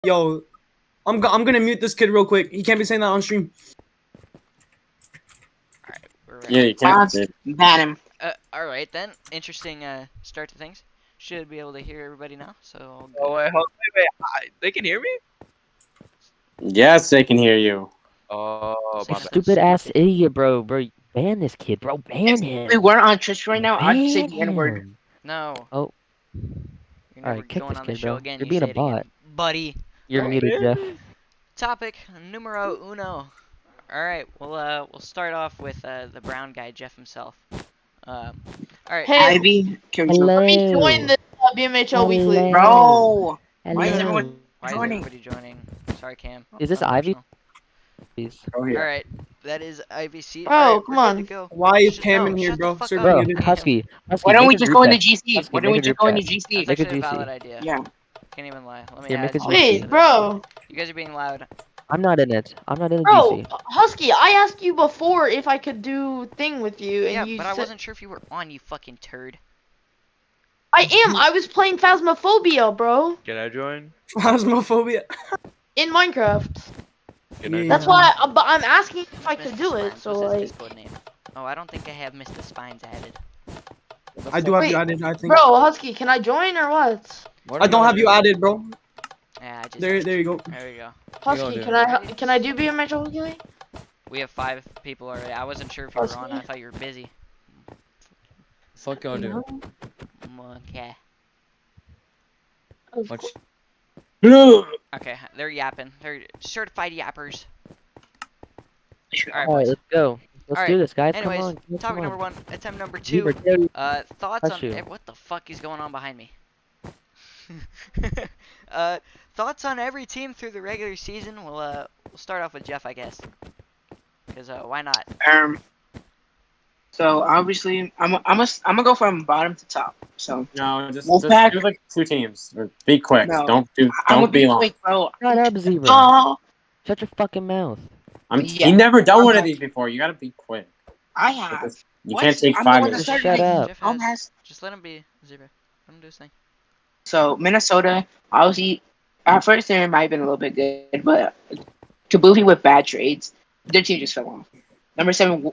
Yo, I'm gonna mute this kid real quick. He can't be saying that on stream. Alright, we're ready. Yeah, you can't. Ban him. Alright then. Interesting start to things. Should be able to hear everybody now, so Oh wait, they can hear me? Yes, they can hear you. Oh, my bad. Stupid ass idiot, bro. Ban this kid, bro. Ban him. If we weren't on Twitch right now, I'd say Ban the N-word. him. No. Oh. You're never Alright, kick going this on the kid, show bro. again. You're You being say a it again. bot. Buddy. You're Oh, muted, really? Jeff. Topic numero uno. Alright, we'll start off with the brown guy, Jeff himself. Alright. Hey, Ivy, can we Hello. let me join the BMHL Weekly. Hello. Bro, Hello. why is everyone Why is joining? everybody joining? Sorry, Cam. Is this Ivy? Please. Oh, yeah. Alright, that is IVC. Oh, Alright, come we're good on. to go. Why is Sh- Cam no, in here, shut bro? the fuck Sir, up. Bro, muted. Husky. Why don't we make a just group go in the chat. GC? Husky, Why don't we make a just group go in the chat. GC? That's Make a actually a GC. valid idea. Yeah. Can't even lie. Let me Here, make add a you guys Wait, to this. bro. You guys are being loud. I'm not in it. I'm not in the Bro, GC. Husky, I asked you before if I could do thing with you, and Yeah, you but said I wasn't sure if you were on, you fucking turd. I am. I was playing Phasmophobia, bro, Can I join? Phasmophobia. in Minecraft. Can I Yeah. That's join? why. But I'm asking if I Mr. could do it. Spines, So what's his like, Discord name? Oh, I don't think I have Mr. Spines added. I do have Wait, you added, I think. bro, Husky, can I join or what? What I are don't y'all have you doing? added, bro. Yeah, I just There you go. There we go. Husky, do? can I do BMHL Weekly? We have 5 people already. I wasn't sure if you were on. I thought you were busy. Fuck y'all do? Okay. Of What? course. Okay, they're yapping. They're certified yappers. Alright, Alright, boys. let's go. Let's Alright, do this, guys. Anyways, come on. Come topic on. number 1, attempt number 2. Zebra, Terry. Thoughts Hush you. on what the fuck is going on behind me? Thoughts on every team through the regular season. We'll start off with Jeff, I guess. Cause why not? So obviously, I'm gonna go from bottom to top. So No, just Wolfpack? do like 2 teams. Be quick. No. Don't I'm gonna be be long. quick, bro. Shut up, Zebra. Oh, Shut your fucking mouth. Yeah. He never done one of Okay. these before. You gotta be quick. I have. You What? can't take I'm the 5 one minutes. that Just started shut it. up. Jeff has, Dumbass. just let him be Zebra. Let him do his thing. So Minnesota, obviously, at first they might have been a little bit good, but Kabuki with bad trades, their team just fell off. Number 7,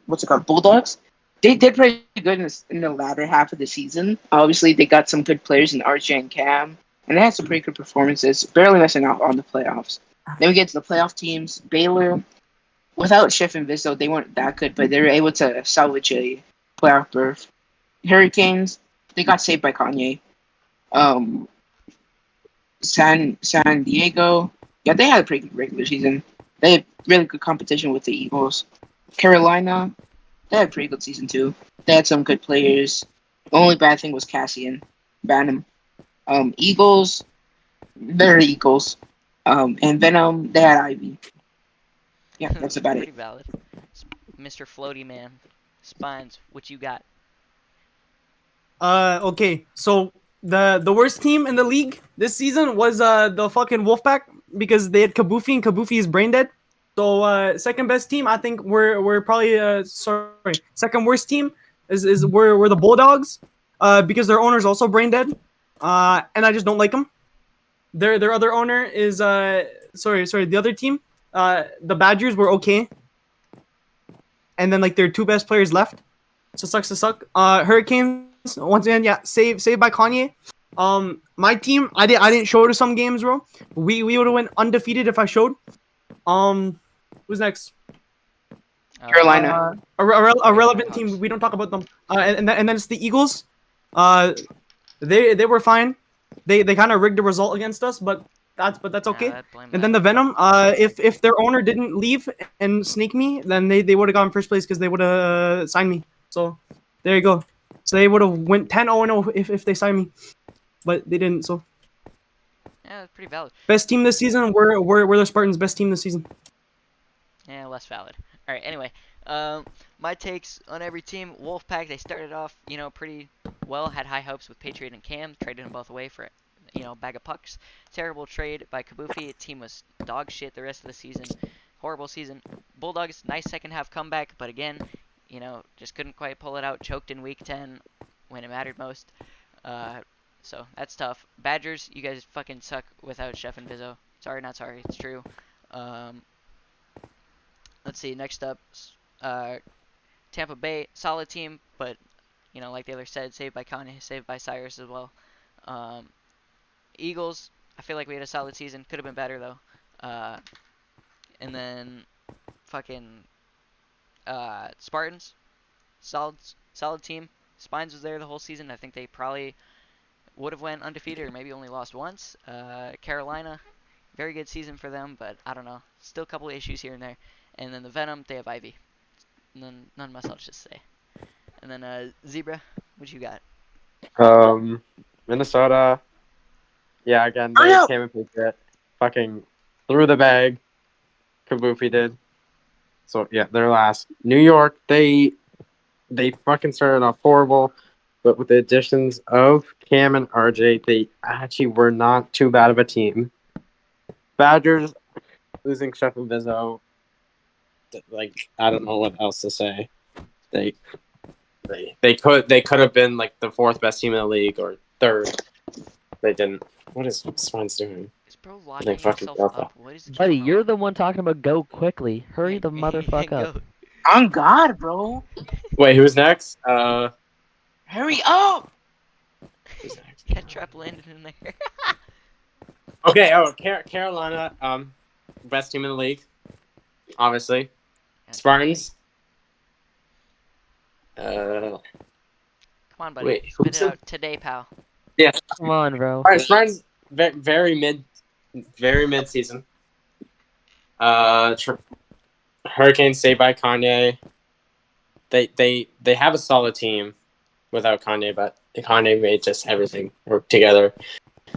what's it called? Bulldogs. They did pretty good in the latter half of the season. Obviously, they got some good players in RJ and Cam, and they had some pretty good performances, barely missing out on the playoffs. Then we get to the playoff teams. Baylor, without Schiff and Vizzo, they weren't that good, but they were able to salvage a playoff berth. Hurricanes, they got saved by Kanye. San Diego, yeah, they had a pretty good regular season. They had really good competition with the Eagles. Carolina, they had a pretty good season too. They had some good players. The only bad thing was Cassian. Ban him. Eagles, they're Eagles. And Venom, they had Ivy. Yeah, that's about Pretty it. valid. Mr. Floaty Man. Spines, what you got? Okay. So the worst team in the league this season was the fucking Wolfpack because they had Kabufi and Kabufi is brain dead. So second best team, I think we're probably second worst team is we're the Bulldogs because their owner's also brain dead. And I just don't like them. Their other owner is the other team. The Badgers were okay. And then like their 2 best players left. So sucks to suck. Hurricanes once again, yeah, saved by Kanye. My team, I didn't show to some games, bro. We would have went undefeated if I showed. Who's next? Carolina. A relevant team. We don't talk about them. And then it's the Eagles. They were fine. They kind of rigged the result against us, but that's okay. And then the Venom. If their owner didn't leave and snake me, then they would have gotten first place because they would have signed me. So there you go. So they would have went 10-0-0 if they signed me, but they didn't. So Yeah, that's pretty valid. best team this season. We're the Spartans. Best team this season. Yeah, less valid. Alright, anyway. My takes on every team. Wolfpack, they started off, pretty well. Had high hopes with Patriot and Cam. Traded them both away for, bag of pucks. Terrible trade by Kabufi. The team was dog shit the rest of the season. Horrible season. Bulldogs, nice second half comeback. But again, just couldn't quite pull it out. Choked in week 10 when it mattered most. So that's tough. Badgers, you guys fucking suck without Chef and Vizzo. Sorry, not sorry. It's true. Um, let's see. Next up, uh, Tampa Bay, solid team, but like the other said, saved by Kanye, saved by Cyrus as well. Um, Eagles, I feel like we had a solid season. Could have been better though. And then fucking Spartans, solid team. Spines was there the whole season. I think they probably would have went undefeated or maybe only lost once. Carolina, very good season for them, but I don't know. Still a couple of issues here and there. And then the Venom, they have Ivy. None much else to say. And then Zebra, what you got? Minnesota. Yeah, again, Hurry they up! came and picked it. Fucking threw the bag. Kabufi did. So yeah, they're last. New York, they fucking started off horrible, but with the additions of Cam and RJ, they actually were not too bad of a team. Badgers losing Chef and Vizzo. Like, I don't know what else to say. They could have been like the fourth best team in the league or third. They didn't. What is Swan's doing? Is bro They locking fucking himself felt up? What is Buddy, going you're on? the one talking about go quickly. Hurry the Yeah, motherfucker up. go. On God, bro. Wait, who's next? Hurry up! Who's next? Yeah, trap landed in there. Okay. Oh, Carolina. Best team in the league, obviously. Spartans. Come on, buddy. Wait, Spit who's it out today, pal. Come on, bro. All right, Spartans. Very mid season. Hurricanes saved by Kanye. They have a solid team without Kanye, but Kanye made just everything work together.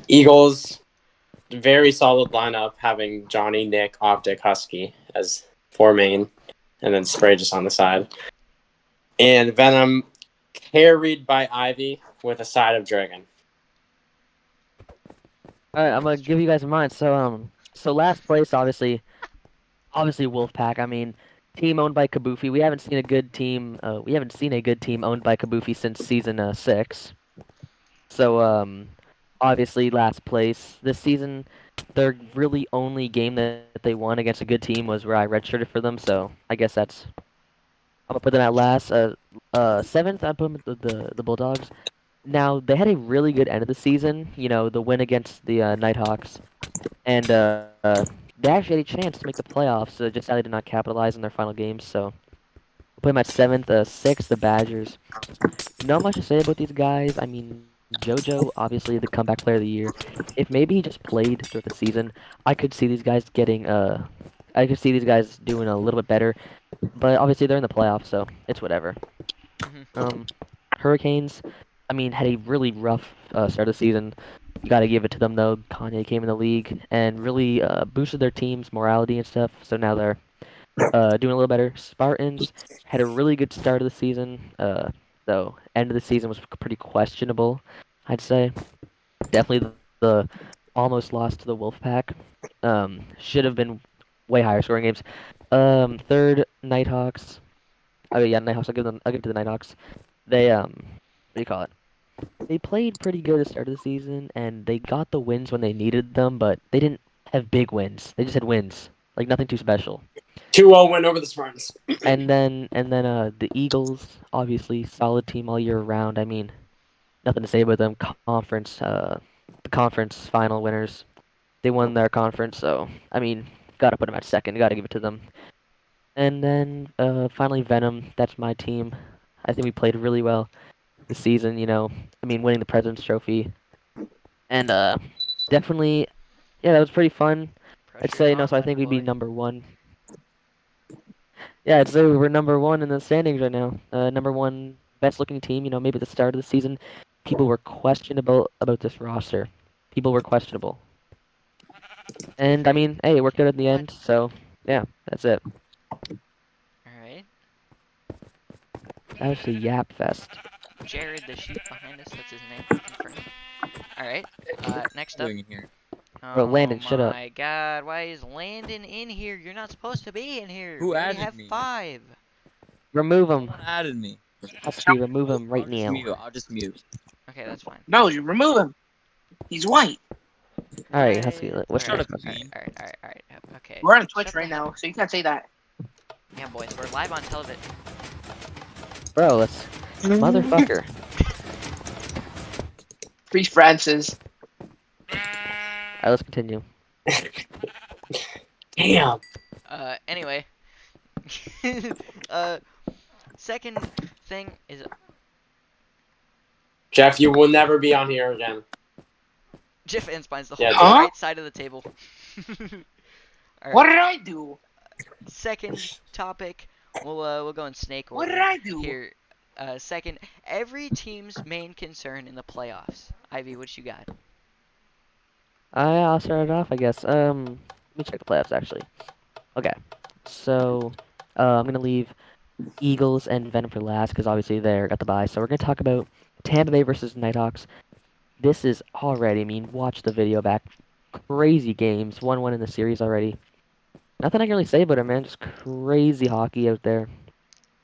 Eagles, very solid lineup, having Johnny, Nick, Optic, Husky as four main, and then Spray just on the side. And Venom carried by Ivy with a side of Dragon. All right, I'm gonna give you guys mine. So last place, obviously Wolfpack. I mean, team owned by Kabufi. We haven't seen a good team. We haven't seen a good team owned by Kabufi since season 6. So obviously last place this season. Their really only game that they won against a good team was where I redshirted for them. So I guess I'm gonna put them at last. 7th, I put them at the Bulldogs. Now they had a really good end of the season. The win against the Nighthawks, and they actually had a chance to make the playoffs. So just sadly did not capitalize on their final games. So put them at 7th. 6th, the Badgers. Not much to say about these guys. I mean, JoJo, obviously the comeback player of the year. If maybe he just played throughout the season, I could see these guys doing a little bit better. But obviously they're in the playoffs, so it's whatever. Mhm. Hurricanes, I mean, had a really rough start of the season. You got to give it to them though. Kanye came in the league and really boosted their team's morality and stuff. So now they're doing a little better. Spartans had a really good start of the season. Though end of the season was pretty questionable, I'd say. Definitely the almost lost to the Wolfpack. Should have been way higher scoring games. Third, Nighthawks. Oh yeah, Nighthawks. I'll give it to the Nighthawks. They what do you call it? They played pretty good at the start of the season, and they got the wins when they needed them, but they didn't have big wins. They just had wins, like nothing too special. 2-0 win over the Spartans. And then the Eagles, obviously solid team all year round. I mean, nothing to say about them. The conference final winners. They won their conference, so I mean, gotta put them at 2nd. Gotta give it to them. And then finally Venom. That's my team. I think we played really well this season. I mean, winning the President's Trophy, and definitely, yeah, that was pretty fun. I'd Pressure's say on, so. I my think we'd be boy. number 1. Yeah, I'd say we're number 1 in the standings right now. Number 1 best looking team. Maybe at the start of the season, people were questionable about this roster. People were questionable, and I Very. mean, hey, it worked out in the What? end. So yeah, that's it. Alright. That was the Yap Fest. Jared the sheep behind us, that's his name. Confirmed. Alright. Next up. Doing in here. Bro, Oh Landon, shut up. my god, why is Landon in here? You're not supposed to be in here. Who We only added have me? 5. Remove him. Someone added me. Husky, remove him right I'll just now. mute. I'll just mute. Okay, that's fine. No, you remove him. He's white. All right, let's see. What's Alright, next? alright. Okay. We're on Twitch Shut the right hell now, so you can't say that. Yeah, boys, we're live on television. Bro, let's motherfucker. Free Francis. All right, let's continue. Damn. Anyway. Second thing is Jeff, you will never be on here again. Jeff Inspine's the Yeah, whole Jeff. right side of the table. Alright, What did I do? second topic. We'll go in snake What order did I do? here. Second, every team's main concern in the playoffs. Ivy, what you got? I'll start it off, I guess. Let me check the playoffs actually. Okay, so I'm gonna leave Eagles and Venom for last because obviously they're at the bye. So we're gonna talk about Tampa Bay versus Nighthawks. This is already, I mean, watch the video back. Crazy games, 1-1 in the series already. Nothing I can really say about it, man. Just crazy hockey out there.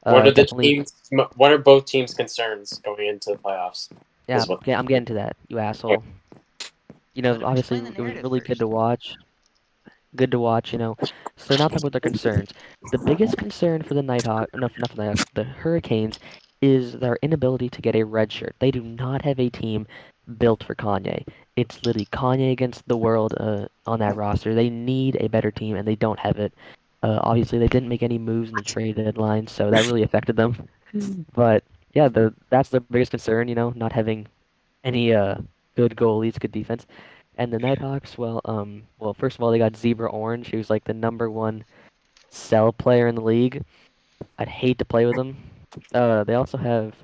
What are the Definitely, teams? What are both teams' concerns going into the playoffs? yeah. is what- Okay, I'm getting to that, you asshole. You know, Let him obviously explain the it was narrative really good first. to watch. Good to watch, you know. So now talking about their concerns. The biggest concern for the Nighthawks, no, not for the Nighthawks, the Hurricanes, is their inability to get a red shirt. They do not have a team built for Kanye. It's literally Kanye against the world on that roster. They need a better team, and they don't have it. Obviously, they didn't make any moves in the trade deadline, so that really affected them. But yeah, that's the biggest concern, you know, not having any good goalies, good defense. And the Nighthawks, well, first of all, they got Zebra Orange, who's like the #1 sell player in the league. I'd hate to play with him. They also have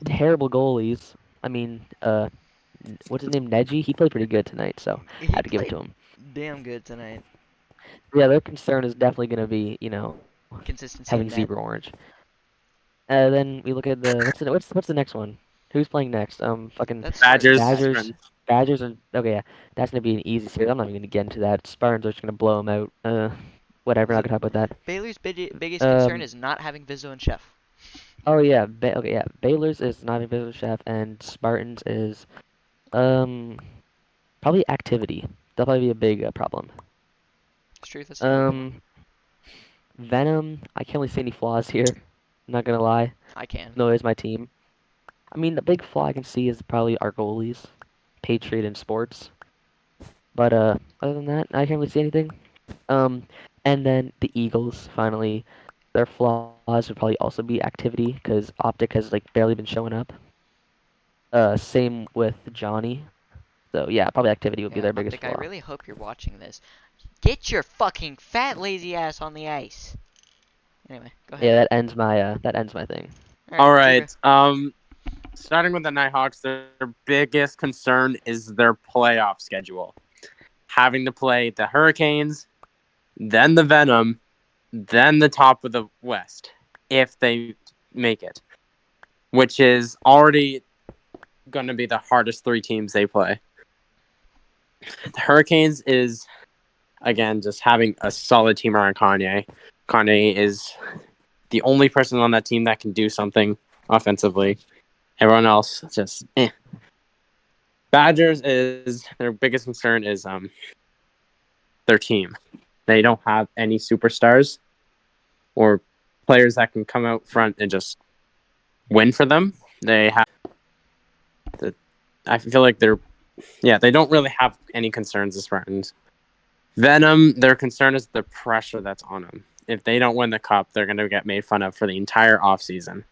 terrible goalies. I mean, what's his name, Neji? He played pretty good tonight, so I He had to give it played to him. damn good tonight. Yeah, their concern is definitely gonna be, you know, Consistency having in net. Zebra Orange. Then we look at the what's the next one? Who's playing next? Fucking That's Badgers. Spartans. Badgers. Badgers are okay. Yeah, that's gonna be an easy series. I'm not even gonna get into that. Spartans are just gonna blow them out. Whatever. Not gonna talk about that. Baylor's biggest concern Um. is not having Vizzo and Chef. Oh yeah. Okay. Yeah. Baylor's is not a Visual Chef, and Spartans is um probably activity. That'll probably be a big problem. It's truth. That's a fair point. Venom. I can't really see any flaws here. I'm not gonna lie. I can. No, it's my team. I mean, the big flaw I can see is probably our goalies, Patriot and Sports. But other than that, I can't really see anything. And then the Eagles, finally, their flaws would probably also be activity because Optic has like barely been showing up. Same with Johnny. So yeah, probably activity would be Yeah, their biggest Optic, I flaw. really hope you're watching this. Get your fucking fat lazy ass on the ice. Anyway, go ahead. Yeah, that ends my thing. All Zebra. right. Starting with the Nighthawks, their biggest concern is their playoff schedule. Having to play the Hurricanes, then the Venom, then the top of the West, if they make it, which is already going to be the hardest 3 teams they play. The Hurricanes is, again, just having a solid team around Kanye. Kanye is the only person on that team that can do something offensively. Everyone else just Badgers is their biggest concern is their team. They don't have any superstars or players that can come out front and just win for them. They have I feel like they don't really have any concerns as Spartans. Venom, their concern is the pressure that's on them. If they don't win the cup, they're going to get made fun of for the entire offseason.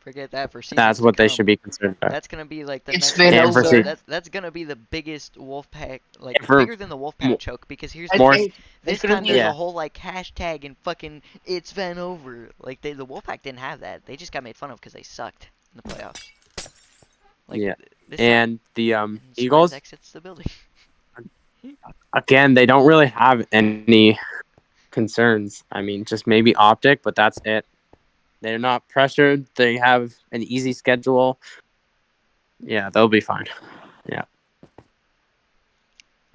Forget that for seasons That's to what they come. should be concerned about. That's gonna be like the It's next. been And for over. se- That's gonna be the biggest Wolfpack, like For- bigger than the Wolfpack mo- choke. Because here's I the more- thing, think this it's gonna time be there's Yeah. a whole like hashtag and fucking it's Van over. Like the Wolfpack didn't have that. They just got made fun of because they sucked in the playoffs. Like, Yeah. This time, And the Spartans Eagles, exits the building. again, they don't really have any concerns. I mean, just maybe Optic, but that's it. They're not pressured. They have an easy schedule. Yeah, they'll be fine.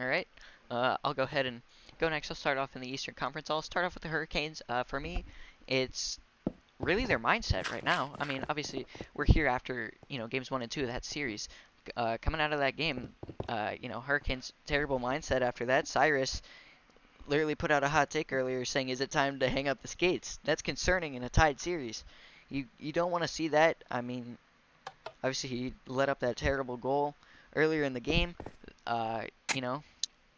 All right. I'll go ahead and go next. I'll start off in the Eastern Conference. I'll start off with the Hurricanes. For me, it's really their mindset right now. I mean, obviously we're here after games 1 and 2 of that series. Coming out of that game, Hurricanes terrible mindset after that. Cyrus literally put out a hot take earlier saying, "Is it time to hang up the skates?" That's concerning in a tied series. You don't want to see that. I mean, obviously he let up that terrible goal earlier in the game. Uh, you know,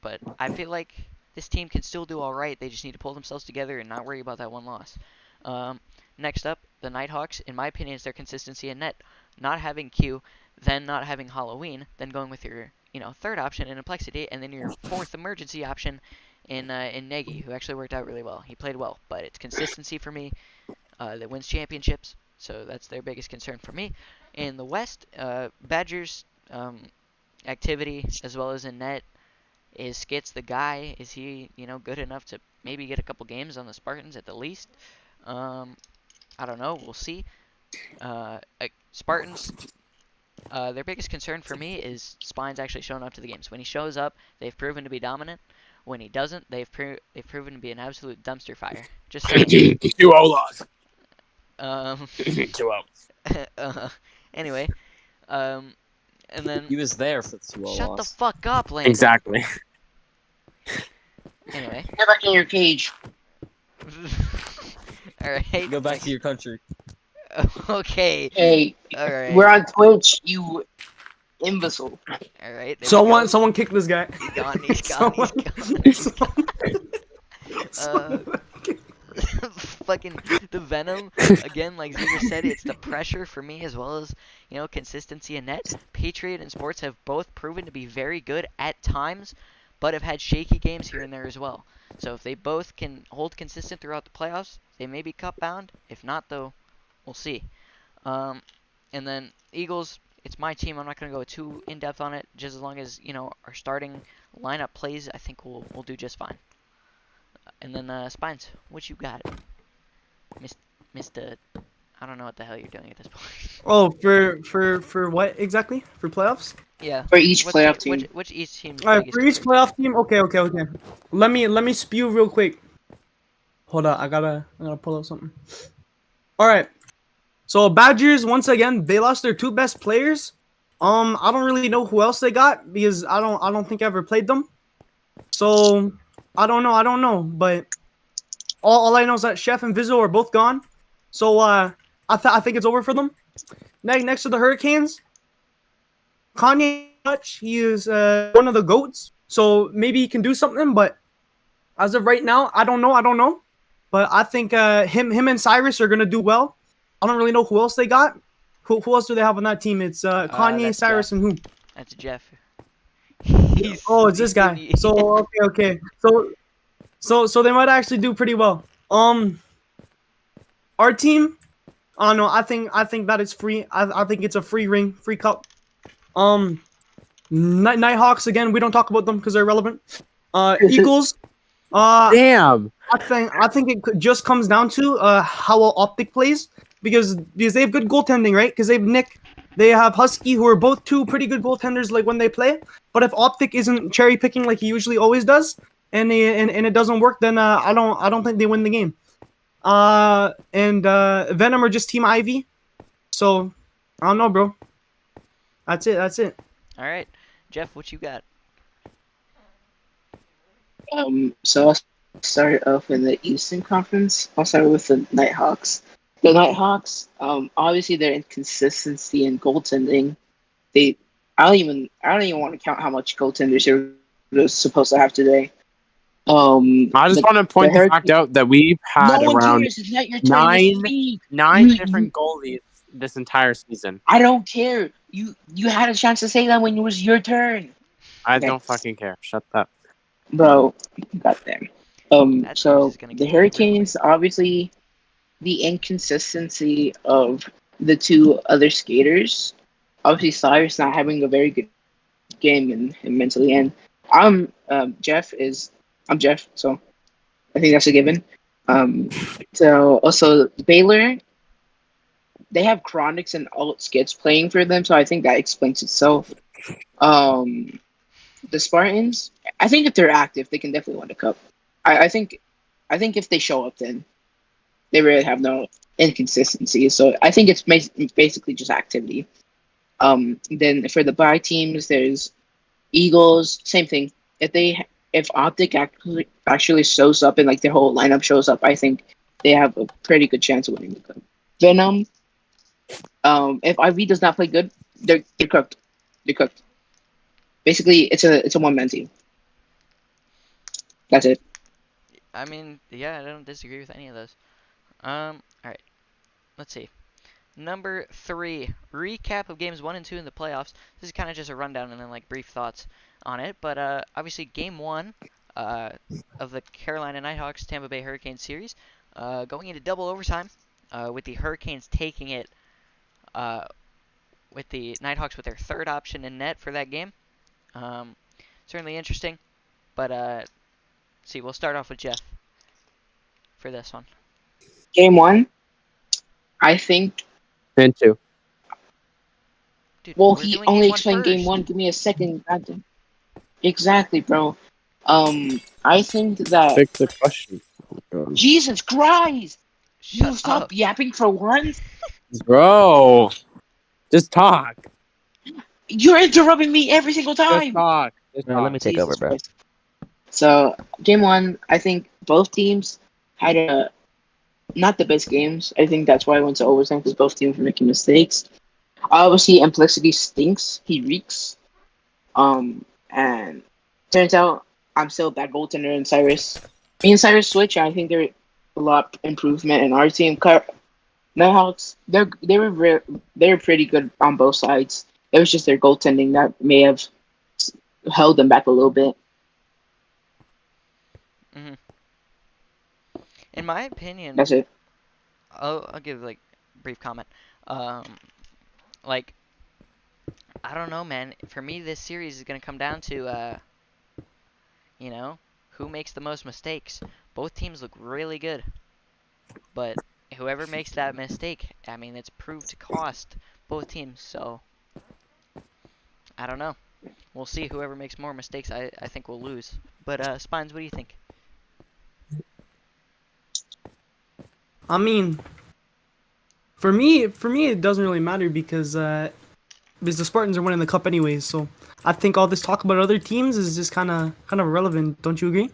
but I feel like this team can still do all right. They just need to pull themselves together and not worry about that one loss. Next up, the Nighthawks. In my opinion, is their consistency in net. Not having Q, then not having Halloween, then going with your third option in Amplexity, and then your fourth emergency option in Nagy, who actually worked out really well. He played well, but it's consistency for me that wins championships. So that's their biggest concern for me. In the West, Badgers activity as well as in net. Is Skits the guy? Is he, good enough to maybe get a couple games on the Spartans at the least? I don't know. We'll see. Spartans, their biggest concern for me is Spine's actually showing up to the games. When he shows up, they've proven to be dominant. When he doesn't, they've proven to be an absolute dumpster fire. Just saying. 2-0 loss. 2-0. Anyway, and then He was there for the 2-0 shut the loss. fuck up, Landon. Exactly. Anyway. Get back in your cage. All right. Go back to your country. Okay. Hey, All right. we're on Twitch, you imbecile. All right. There we go. Someone kick this guy. He's gone. He's gone. He's gone. Fucking the Venom again, like Xavier said, it's the pressure for me as well as consistency in net. Patriot and Sports have both proven to be very good at times, but have had shaky games here and there as well. So if they both can hold consistent throughout the playoffs, they may be cup bound. If not, though, we'll see. And then Eagles, it's my team. I'm not going to go too in depth on it. Just as long as our starting lineup plays, I think we'll do just fine. And then Spines, what you got? Mr. I don't know what the hell you're doing at this point. Oh, for what exactly? For playoffs? Yeah. For each What's playoff your- team. Which each team's All right, biggest for each concern? playoff team. Okay. Let me spew real quick. Hold on, I gotta pull up something. All right. So Badgers once again they lost their two best players. I don't really know who else they got because I don't think I ever played them. So I don't know. But all I know is that Chef and Vizzo are both gone. So I think it's over for them. Next to the Hurricanes, Kanye Hutch, he is one of the GOATs. So maybe he can do something, but as of right now, I don't know. But I think him and Cyrus are gonna do well. I don't really know who else they got. Who else do they have on that team? It's Kanye, That's Cyrus, Jeff. and who? That's Jeff. Oh, it's this guy. sleepy. So okay. So they might actually do pretty well. Our team, I don't know. I think that it's free. I think it's a free ring, free cup. Nighthawks again. We don't talk about them because they're irrelevant. Eagles. Damn. I think just comes down to how well Optic plays because they have good goaltending, right? Because they have Nick, they have Husky, who are both two pretty good goaltenders like when they play. But if Optic isn't cherry picking like he usually always does, and it doesn't work, then I don't think they win the game. And Venom are just Team Ivy, so I don't know, bro. That's it. All right, Jeff, what you got? So I'll start off in the Eastern Conference. I'll start with the Nighthawks. The Nighthawks, obviously their inconsistency in goaltending. I don't even want to count how much goaltenders they're supposed to have today. I just want to point the fact out that we've had no one around cares. It's not your turn to speak. nine You- different goalies this entire season. I don't care. You had a chance to say that when it was your turn, I Okay. don't fucking care. Shut up. bro. Goddamn. That news So is gonna the get Hurricanes, obviously, the inconsistency of the two other skaters. Obviously, Cyrus not having a very good game and mentally, and Jeff, so I think that's a given. So also Baylor, they have Chronics and Alt Skits playing for them, so I think that explains itself. The Spartans, I think if they're active, they can definitely win the cup. I think if they show up, then They really have no inconsistency. So I think it's basically just activity. Then for the bye teams, there's Eagles. Same thing. If Optic actually shows up and like their whole lineup shows up, I think they have a pretty good chance of winning the cup. Venom. If IV does not play good, they're cooked. They're cooked. Basically, it's a one man team. That's it. I mean, yeah, I don't disagree with any of those. All right. Let's see. Number 3, recap of games 1 and 2 in the playoffs. This is kind of just a rundown and then like brief thoughts on it. But obviously, game 1 of the Carolina Nighthawks Tampa Bay Hurricanes series, going into double overtime, with the Hurricanes taking it, with the Nighthawks with their third option in net for that game. Certainly interesting. But see, we'll start off with Jeff for this one. Game 1, I think. And 2. Dude, Well, we're he doing only game 1 explained game first. 1. Give me a second. Goddamn. Exactly, bro. I think that Pick the question. Jesus Christ, you Shut stop up. yapping for once. Bro, just talk. You're interrupting me every single Just time. talk. Just Bro, let talk. me take over, Jesus bro. Christ. So game 1, I think both teams had not the best games. I think that's why I went to overtime because both teams were making mistakes. Obviously, Implicity stinks. He reeks. And turns out I'm still a bad goaltender in Cyrus. Me and Cyrus switch. I think they're a lot improvement in our team. Nighthawks, they were pretty good on both sides. It was just their goaltending that may have held them back a little bit. hmm In my opinion, That's it. I'll give like brief comment. Like I don't know, man. For me, this series is gonna come down to you know, who makes the most mistakes. Both teams look really good, but whoever makes that mistake, I mean, it's proved to cost both teams. So I don't know. We'll see. Whoever makes more mistakes, I think will lose. But Spines, what do you think? I mean, for me, it doesn't really matter because the Spartans are winning the cup anyways. So I think all this talk about other teams is just kind of irrelevant. Don't you agree?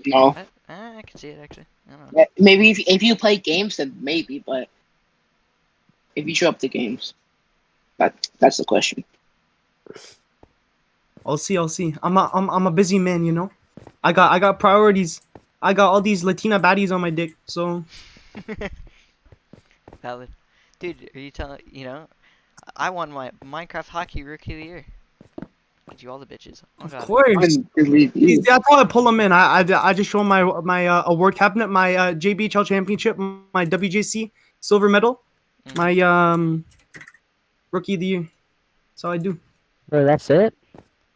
No, I can see it actually. I don't know. maybe if you play games, then maybe. But if you show up to games, that's the question. I'll see. I'll see. I'm a busy man, you know. I got priorities. I got all these Latina baddies on my dick. So Valid. Dude, are you telling, I won my Minecraft Hockey Rookie of the Year. Get you all the bitches. Oh of god. course. Believe you. That's how I pull them in. I just show 'em my award cabinet, my JBHL championship, my WJC silver medal, Mhm. my rookie of the year. That's how I do. Bro, that's it?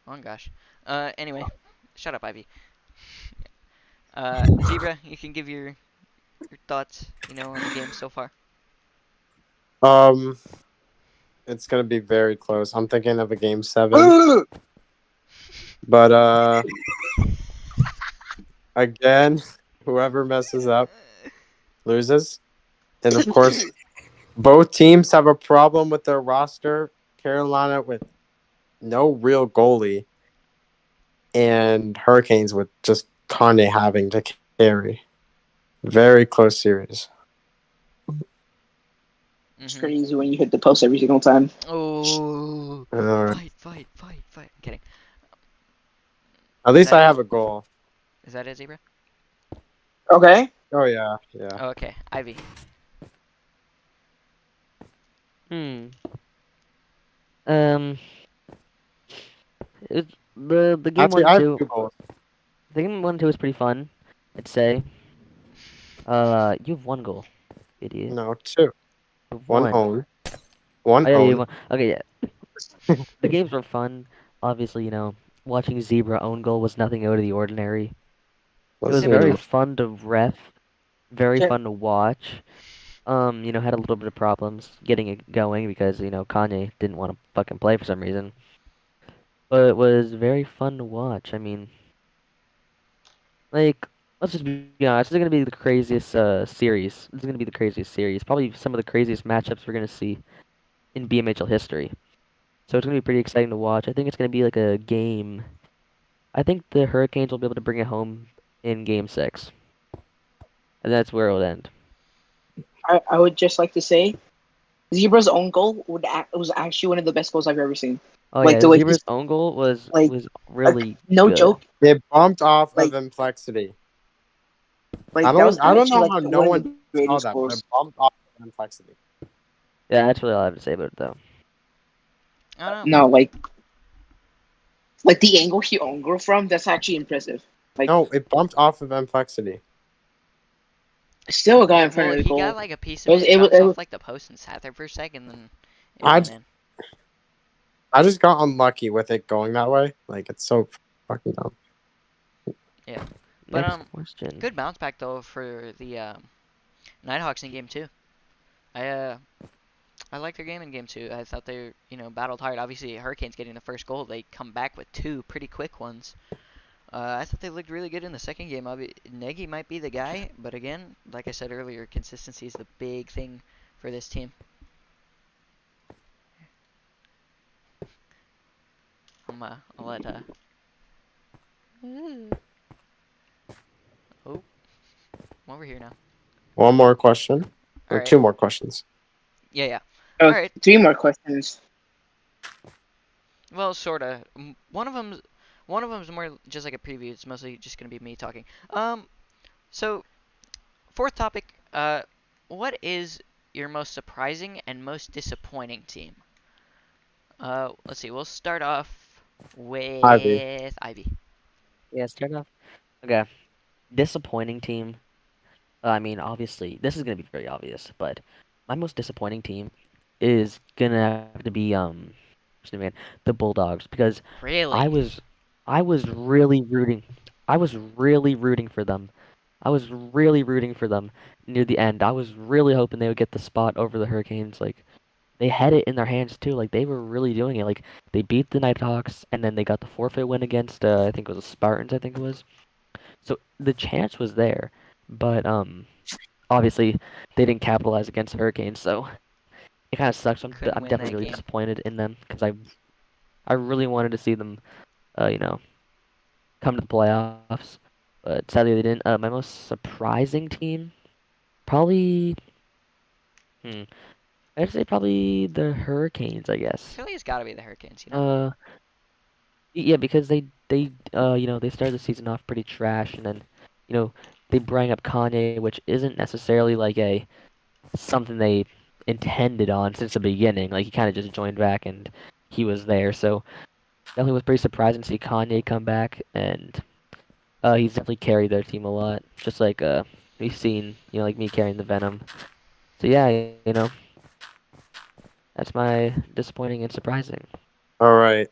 Oh gosh. Anyway, shut up, Ivy. Zebra, you can give your thoughts, on the game so far. Um, it's gonna be very close. I'm thinking of a game 7, but again, whoever messes up loses. And of course, both teams have a problem with their roster. Carolina with no real goalie, and Hurricanes with just Kanye having to carry. Very close series. It's Mhm. crazy when you hit the post every single time. Oh, Uh, fight. I'm kidding. At Is least that I it? have a goal. Is that it, Zebra? Okay. Oh yeah. Oh, okay, Ivy. Hmm. Um. The game Actually, one I and have two. 2 goals. The game 1 and 2 was pretty fun, I'd say. You have 1 goal, idiot. No, 2. You have One one. own. One Oh yeah, you have own. 1. Okay, yeah. The games were fun. Obviously, watching Zebra own goal was nothing out of the ordinary. It was very Listen, fun to ref, very Okay. fun to watch. Had a little bit of problems getting it going because, Kanye didn't want to fucking play for some reason. But it was very fun to watch. I mean, like, let's just be honest. This is gonna be the craziest series. This is gonna be the craziest series. Probably some of the craziest matchups we're gonna see in BMHL history. So it's gonna be pretty exciting to watch. I think it's gonna be like a game. I think the Hurricanes will be able to bring it home in Game 6, and that's where it'll end. I would just like to say, Zebra's own goal was actually one of the best goals I've ever seen. Oh Like yeah, the way Zebra's he's own goal was like, really no good. joke, It bumped off like of Inflexity. like that was I don't actually know like how no one of the one saw greatest that, but it goals. bumped off of Inflexity. Yeah, that's really all I have to say about it though. I don't know. No, like the angle he own goal from, that's actually impressive. Like No, it bumped off of Inflexity. still a guy in front Well, of the he goal. got like a piece It of was it it was, bounced it off was like the post and sat there for a second, then it I went j- in. I just got unlucky with it going that way. Like it's so fucking dumb. Yeah, but Next question. good bounce back though for the Nighthawks in game 2. I I liked their game in game 2. I thought they battled hard. Obviously, Hurricanes getting the first goal, they come back with two pretty quick ones. I thought they looked really good in the second game. Nagy might be the guy, but again, like I said earlier, consistency is the big thing for this team. I'll let oh, I'm over here now. One more question, All or right. two more questions. Yeah. oh, All right. 3 more questions. Well, sorta. One of them's more just like a preview. It's mostly just gonna be me talking. So fourth topic. What is your most surprising and most disappointing team? Let's see. We'll start off with Ivy. Ivy. Yeah, start off. Okay, disappointing team. I mean, obviously, this is gonna be very obvious, but my most disappointing team is gonna have to be what's the name again? The Bulldogs, because I Really? was I was really rooting I was really rooting for them. I was really rooting for them near the end. I was really hoping they would get the spot over the Hurricanes. Like they had it in their hands too. Like they were really doing it. Like they beat the Nighthawks and then they got the forfeit win against I think it was the Spartans, I think it was. So the chance was there, but obviously they didn't capitalize against the Hurricanes, so it kind of sucks. Couldn't I'm win definitely that really game. disappointed in them because I really wanted to see them, you know, come to the playoffs, but sadly they didn't. My most surprising team, probably, I'd say probably the Hurricanes, I I guess. feel like it's got to be the Hurricanes. Uh, yeah, because they started the season off pretty trash, and then, you know, they bring up Kanye, which isn't necessarily like a something they intended on since the beginning. Like he kind of just joined back and he was there. So definitely was pretty surprising to see Kanye come back, and he's definitely carried their team a lot. Just like we've seen, like me carrying the Venom. So yeah, that's my disappointing and surprising. All right.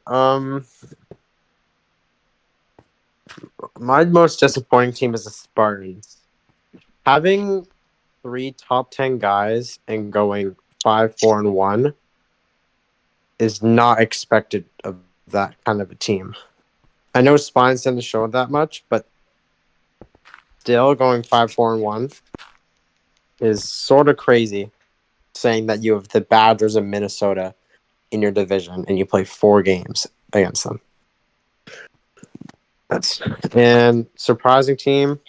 My most disappointing team is the Spartans. Having 3 top 10 guys and going 5-4-1 is not expected of that kind of a team. I know Spines didn't show that much, but still going 5-4-1 is sort of crazy. Saying that you have the Badgers of Minnesota in your division and you play 4 games against them. And surprising team.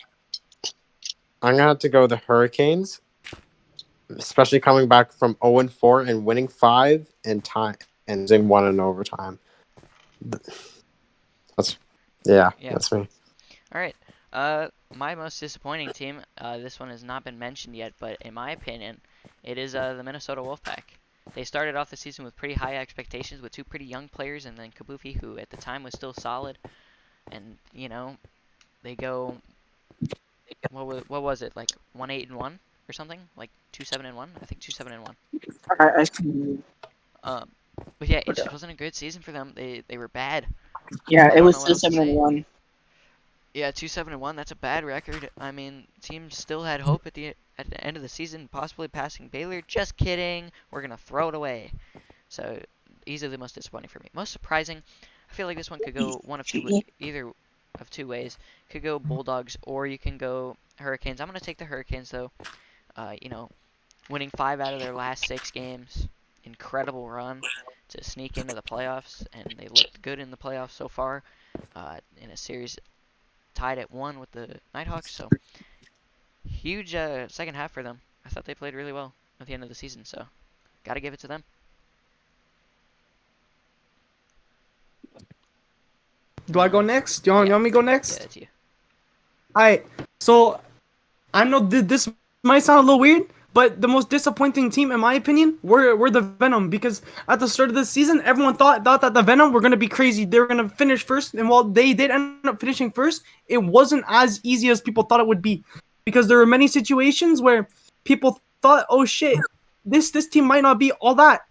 I'm gonna have to go the Hurricanes, especially coming back from 0-4 and winning 5 and time and losing 1 in overtime. That's Yeah. that's me. All right. My most disappointing team. This one has not been mentioned yet, but in my opinion, it is the Minnesota Wolfpack. They started off the season with pretty high expectations with two pretty young players, and then Kabufi, who at the time was still solid, and they go. What was it, like 1-8-1 or something, like 2-7-1? I think 2-7-1. Um, but yeah, it just wasn't a good season for them. They were bad. Yeah, I it don't was know what still else to say. 7-1. Yeah, 2-7-1. That's a bad record. I mean, team still had hope at the end of the season, possibly passing Baylor. Just kidding. We're gonna throw it away. So easily the most disappointing for me. Most surprising. I feel like this one could go one of two. Either of two ways. Could go Bulldogs or you can go Hurricanes. I'm gonna take the Hurricanes though. You know, winning 5 out of their last 6 games, incredible run to sneak into the playoffs, and they looked good in the playoffs so far. In a series tied at 1 with the Nighthawks, so huge second half for them. I thought they played really well at the end of the season, so gotta give it to them. Do I go next? Do you want me to go next? Yeah, that's you. Alright, so I know this might sound a little weird, but the most disappointing team, in my opinion, were the Venom, because at the start of this season, everyone thought that the Venom were gonna be crazy. They were gonna finish first, and while they did end up finishing first, it wasn't as easy as people thought it would be, because there were many situations where people thought, oh shit, this team might not be all that,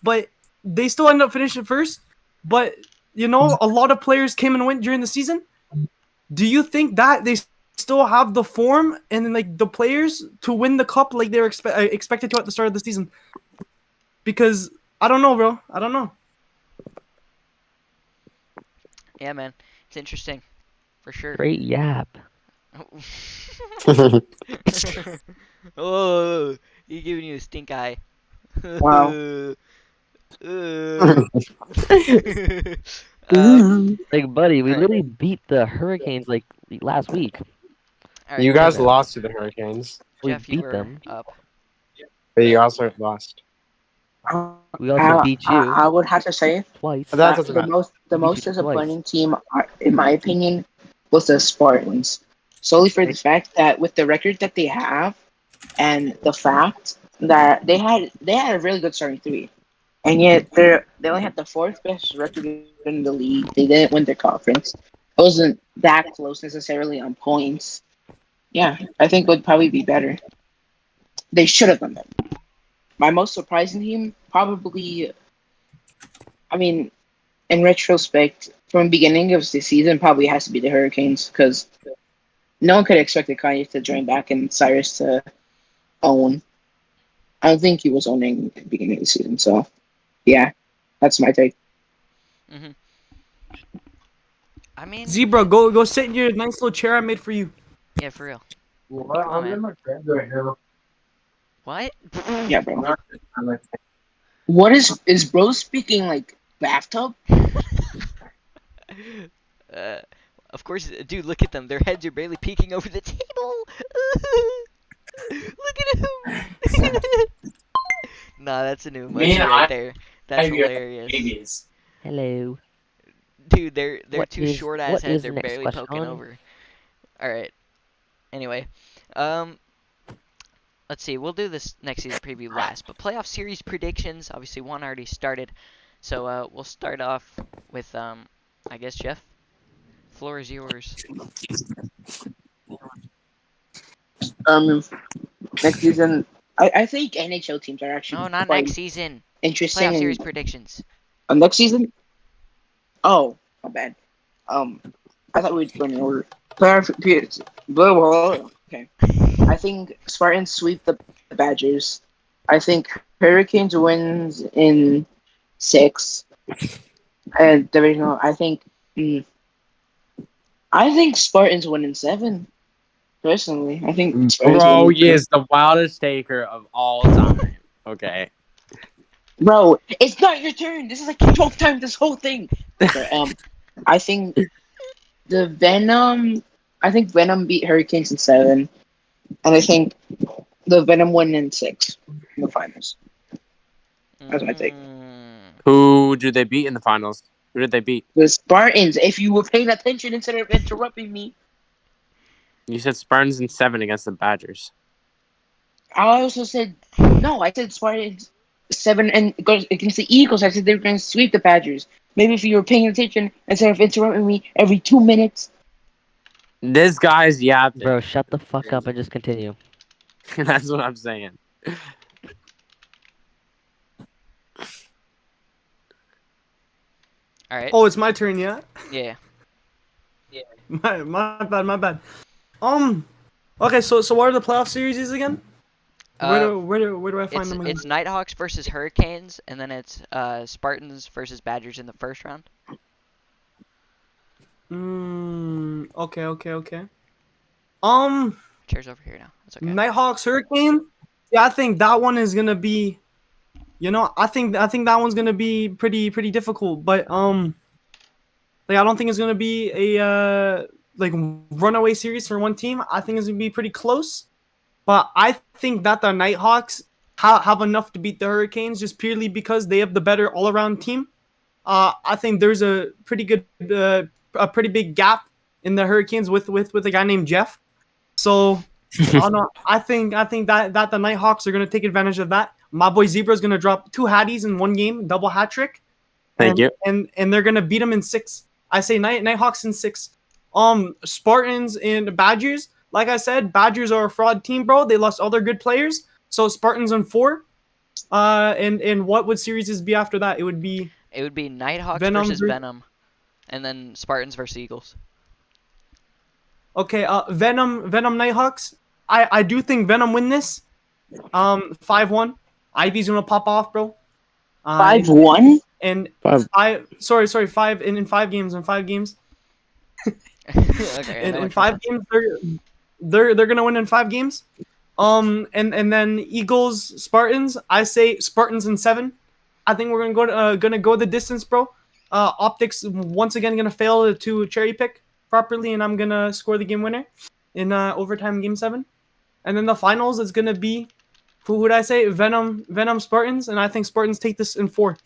but they still ended up finishing first. But you know, a lot of players came and went during the season. Do you think that they still have the form and like the players to win the cup like they were expected to at the start of the season? Because I don't know, bro. I don't know. Yeah, man, it's interesting, for sure. Great yap. Oh, he's giving you a stink eye. Wow. Like, buddy, we Alright. literally beat the Hurricanes like last week. Alright, You guys Yeah. lost to the Hurricanes, We Jeff, you beat were them. up. but you also lost. We also beat you I would have to say twice. But that that doesn't the matter. most Beat you disappointing team, in my opinion, was the Spartans. Solely for the fact that with the record that they have, and the fact that they had a really good starting 3, and yet they only had the 4th best record in the league. They didn't win their conference. It wasn't that close necessarily on points. Yeah, I think it would probably be better. They should have done that. My most surprising team, probably, I mean, in retrospect, from the beginning of the season, probably has to be the Hurricanes, because no one could expect Kanye to join back and Cyrus to own. I don't think he was owning at the beginning of the season, so yeah, that's my take. Mhm. I mean, Zebra, go sit in your nice little chair I made for you. yeah, for real. on, man. What? Yeah, bro. What is bro speaking like bathtub? Of course, dude, look at them. Their heads are barely peeking over the table. Look at him. Nah, that's a new emoji right there. That's hilarious. Hello. Dude, they're What two is- short ass what heads. is They're next barely question? poking over. All right. Anyway, let's see. We'll do this next season preview last, but playoff series predictions. Obviously, one already started, so we'll start off with I guess Jeff. Floor is yours. Next season, I think NHL teams are actually No, not quite next season. interesting. Playoff series And predictions. next season, oh, my bad. I thought we'd go in order. Playoff, blah, blah, blah. Okay. I think Spartans sweep the Badgers. I think Hurricanes wins in 6. And divisional, I think Spartans win in 7. Personally, I think Spartans Bro, win in he is the wildest taker of all time. Okay. Bro, it's not your turn. This is like your 12th time this whole thing. Okay, I think Venom beat Hurricanes in 7, and I think the Venom win in 6 in the finals. That's my take. Who did they beat in the finals? Who did they beat? The Spartans, if you were paying attention instead of interrupting me. You said Spartans in 7 against the Badgers. I also said, no, I said Spartans 7 and against the Eagles. I said they were going to sweep the Badgers. Maybe if you were paying attention instead of interrupting me every 2 minutes. This guy's yapping. Bro, shut the fuck up and just continue. That's what I'm saying. All right. Oh, it's my turn, yeah? Yeah. My bad. Okay, so what are the playoff series again? Where do I find them again? It's Nighthawks versus Hurricanes, and then it's Spartans versus Badgers in the first round. Okay. Um, Chair's over here now. That's okay. Nighthawks Hurricane. Yeah, I think that one is gonna be. I think that one's gonna be pretty difficult. But like I don't think it's gonna be a like runaway series for one team. I think it's gonna be pretty close. But I think that the Nighthawks have enough to beat the Hurricanes just purely because they have the better all around team. I think there's a pretty big gap in the Hurricanes with a guy named Jeff. So I don't know. I think that the Nighthawks are gonna take advantage of that. My boy Zebra is gonna drop 2 hatties in one game, double hat trick, Thank and you. and they're gonna beat them in 6. I say Nighthawks in 6. Spartans and Badgers. Like I said, Badgers are a fraud team, bro. They lost all their good players. So Spartans in 4. And what would series be after that? It would be It would be Nighthawks Venom. versus Venom, and then Spartans versus Eagles. Okay, Venom Nighthawks. I do think Venom win this. 5-1. Ivy's gonna pop off, bro. 5-1. And Five. sorry, 5 in 5 games. In 5 games. Okay, In, that in makes more 5 sense. games, they're gonna win in 5 games. And then Eagles Spartans. I say Spartans in 7. I think we're gonna go the distance, bro. Optics once again gonna fail to cherry pick properly, and I'm gonna score the game winner in overtime game 7. And then the finals is gonna be who would I say? Venom Spartans, and I think Spartans take this in 4.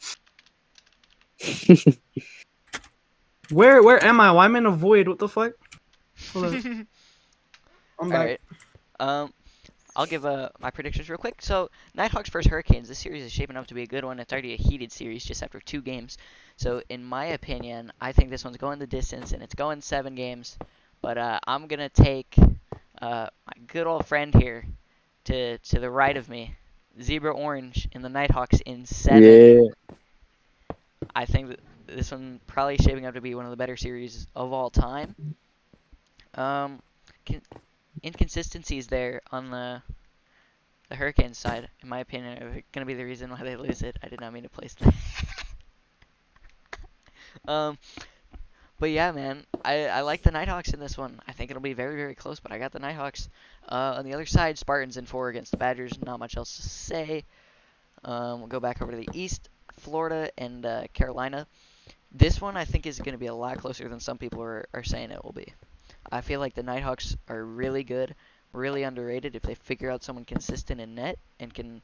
Where am I? Why am I in a void? What the fuck? Hold on. I'm All back. right. I'll give my predictions real quick. So, Nighthawks versus Hurricanes. This series is shaping up to be a good one. It's already a heated series just after 2 games. So, in my opinion, I think this one's going the distance, and it's going 7 games. But I'm gonna take my good old friend here to the right of me, Zebra Orange, in the Nighthawks in 7. Yeah. I think that this one probably shaping up to be one of the better series of all time. Um, inconsistencies there on the Hurricanes side, in my opinion, are going to be the reason why they lose it. I did not mean to place that. um, but yeah, man, I like the Nighthawks in this one. I think it'll be very, very close, but I got the Nighthawks. On the other side, Spartans in 4 against the Badgers. Not much else to say. We'll go back over to the East, Florida and Carolina. This one I think is going to be a lot closer than some people are saying it will be. I feel like the Nighthawks are really good, really underrated if they figure out someone consistent in net and can,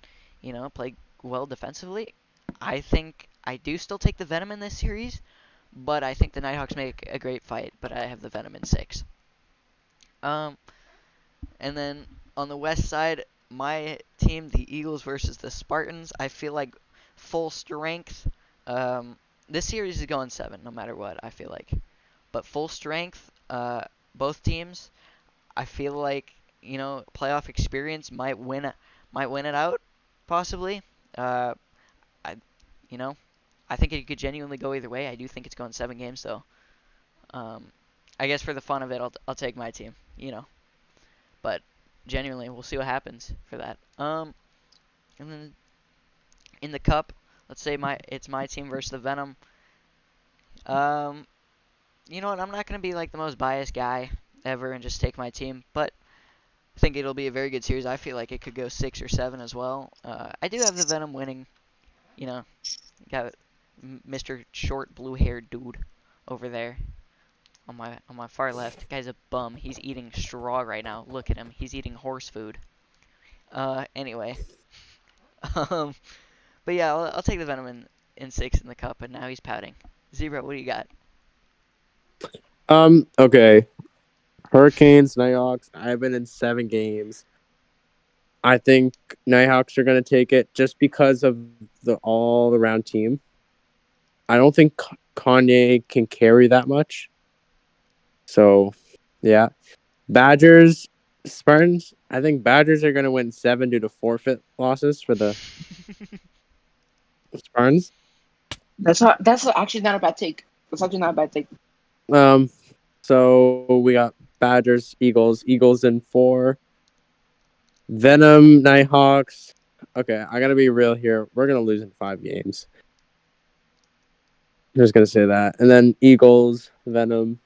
play well defensively. I think I do still take the Venom in this series, but I think the Nighthawks make a great fight, but I have the Venom in 6. And then on the west side, my team, the Eagles versus the Spartans, I feel like full strength. This series is going 7 no matter what, I feel like. But full strength, both teams, I feel like, playoff experience might win it out, possibly. I I think it could genuinely go either way. I do think it's going 7 games though. I guess for the fun of it, I'll take my team, But genuinely, we'll see what happens for that. And then in the cup, let's say it's my team versus the Venom. You know what? I'm not gonna be like the most biased guy ever and just take my team, but I think it'll be a very good series. I feel like it could go 6 or 7 as well. I do have the Venom winning. Got Mr. Short blue-haired dude over there on my far left. Guy's a bum. He's eating straw right now. Look at him. He's eating horse food. Anyway. But yeah, I'll take the Venom in 6 in the cup, and now he's pouting. Zebra, what do you got? Okay. Hurricanes, Nighthawks. I've been in 7 games. I think Nighthawks are going to take it just because of the all-around team. I don't think Kanye can carry that much. So, yeah. Badgers, Spartans. I think Badgers are going to win 7 due to forfeit losses for the Spartans. That's actually not a bad take. That's actually not a bad take. So we got Badgers, Eagles in 4. Venom, Nighthawks. Okay, I gotta be real here. We're gonna lose in 5 games. I'm just gonna say that. And then Eagles, Venom.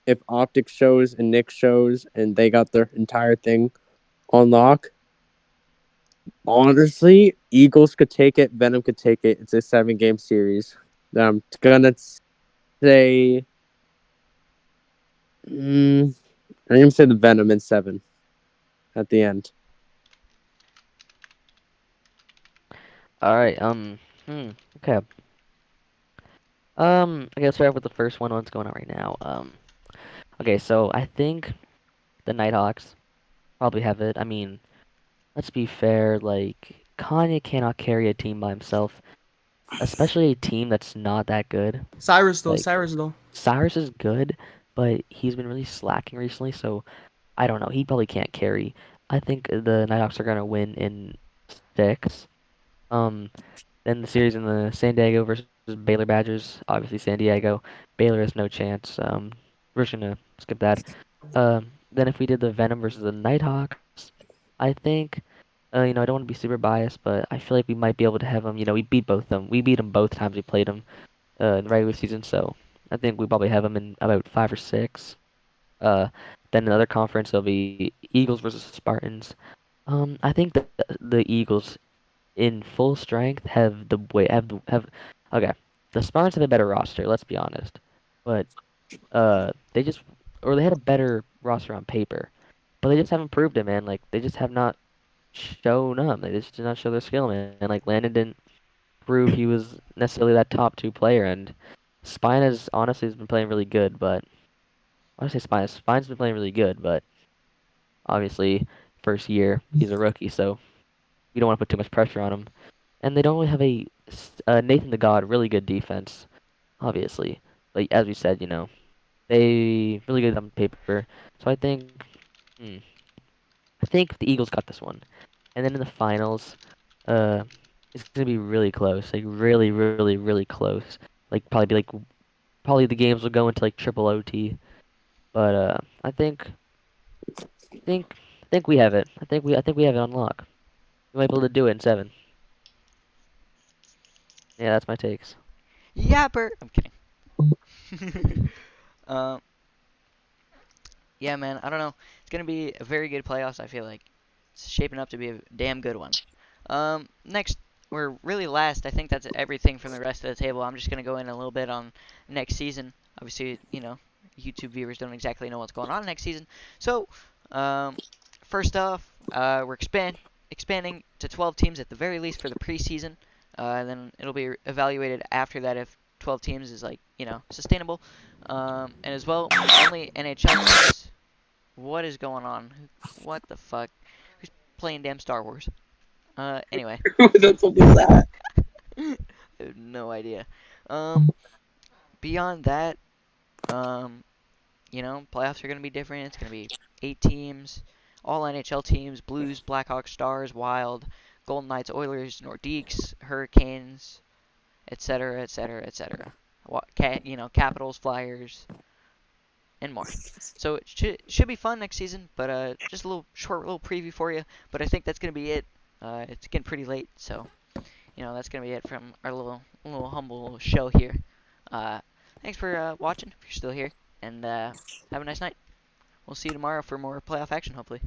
if Optic shows and Nick shows and they got their entire thing on lock, honestly, Eagles could take it. Venom could take it. It's a 7-game series. I'm gonna say, I'm gonna say the Venom in 7 at the end. All right. Okay. I guess start off with the first one. What's going on right now? Okay. So I think the Nighthawks probably have it. I mean, let's be fair. Like Kanye cannot carry a team by himself, especially a team that's not that good. Cyrus though, Like Cyrus though. Cyrus is good, but he's been really slacking recently. So I don't know. He probably can't carry. I think the Nighthawks are gonna win in 6. Um, then the series in the San Diego versus Baylor Badgers. Obviously, San Diego. Baylor has no chance. We're just gonna skip that. Then if we did the Venom versus the Nighthawks, I think, I don't want to be super biased, but I feel like we might be able to have them. We beat both of them. We beat them both times we played them in the regular season, so I think we probably have them in about 5 or 6. Uh, then another conference, it'll be Eagles versus Spartans. I think the Eagles in full strength have the way have okay. The Spartans have a better roster, let's be honest. But they just or they had a better roster on paper. But they just haven't proved it, man. Like they just have not shown up. They just did not show their skill, man. And like Landon didn't prove he was necessarily that top 2 player, and Spina's honestly has been playing really good, but I say Spine's been playing really good, but obviously first year he's a rookie, so we don't want to put too much pressure on him. And they don't really have Nathan the God, really good defense, obviously. Like as we said, they really good on paper. So I think the Eagles got this one. And then in the finals, uh, it's gonna be really close, like really, really, really close. Like probably the games will go into like triple OT. But think, I think we have it. I think we have it on lock. We might be able to do it in 7. Yeah, that's my takes. Yapper. I'm kidding. um, yeah, man. I don't know. It's gonna be a very good playoffs. I feel like it's shaping up to be a damn good one. Next, we're really last. I think that's everything from the rest of the table. I'm just gonna go in a little bit on next season. Obviously, YouTube viewers don't exactly know what's going on next season. So, first off, we're expanding to 12 teams at the very least for the preseason. And then it'll be evaluated after that if 12 teams is like sustainable. And as well, only NHL teams. What is going on? What the fuck? Who's playing damn Star Wars? Anyway. That's what was that. I have no idea. Beyond that, playoffs are gonna be different. It's gonna be 8 teams, all NHL teams: Blues, Blackhawks, Stars, Wild, Golden Knights, Oilers, Nordiques, Hurricanes, etc., etc., etc. Capitals, Flyers, and more. So it should be fun next season. But just a little preview for you. But I think that's gonna be it. It's getting pretty late, so that's gonna be it from our little humble show here. Thanks for watching if you're still here, and have a nice night. We'll see you tomorrow for more playoff action, hopefully.